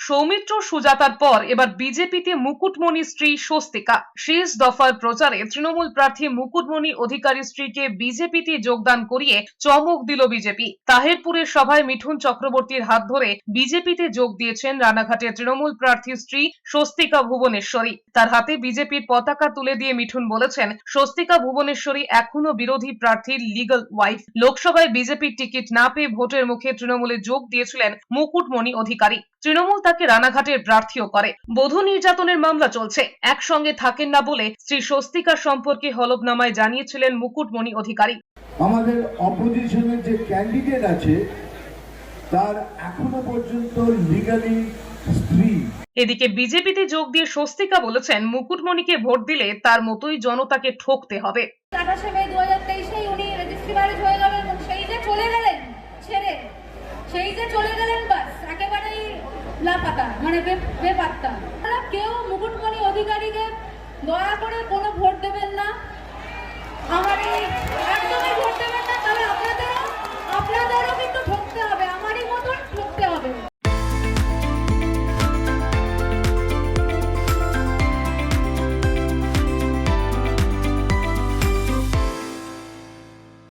সৌমিত্র সুজাতার পর এবার বিজেপিতে মুকুটমণির স্ত্রী স্বস্তিকা। শেষ দফার প্রচারে তৃণমূল প্রার্থী মুকুটমণি অধিকারীর স্ত্রীকে বিজেপিতে যোগদান করিয়ে চমক দিল বিজেপি। তাহেরপুরের সভায় মিঠুন চক্রবর্তীর হাত ধরে বিজেপিতে যোগ দিয়েছেন রানাঘাটের তৃণমূল প্রার্থীর স্ত্রী স্বস্তিকা ভুবনেশ্বরী। তার হাতে বিজেপির পতাকা তুলে দিয়ে মিঠুন বলেছেন, স্বস্তিকা ভুবনেশ্বরী এখনো বিরোধী প্রার্থীর লিগ্যাল ওয়াইফ। লোকসভায় বিজেপির টিকিট না পেয়ে ভোটের মুখে তৃণমূলে যোগ দিয়েছিলেন মুকুটমণি অধিকারী। তৃণমূল তাকে রানাঘাটের প্রার্থীও করে। বধূ নির্যাতনের মামলা চলছে, একসঙ্গে থাকেন না বলে স্ত্রী স্বস্তিকার সম্পর্কে হলফনামায় জানিয়েছিলেন মুকুটমণি অধিকারী। আমাদের অপোজিশনের যে ক্যান্ডিডেট আছে তার এখনো পর্যন্ত লিগালি স্ত্রী। এদিকে বিজেপিতে যোগ দিয়ে স্বস্তিকা বলেছেন, মুকুটমণিকে ভোট দিলে তার মতোই জনতাকে ঠকতে হবে। 28 মে 2023 উনি রেজিস্ট্রি ম্যারেজ হয়ে গেল এবং সেই যে চলে গেলেন ছেড়ে, সেই যে চলে গেলেন বাস একেবারেই লাপাতা, মানে বেপাত্তা। আপনারা কেউ মুকুটমণি অধিকারীকে দয়া করে কোনো ভোট দেবেন না। আমার এই একদম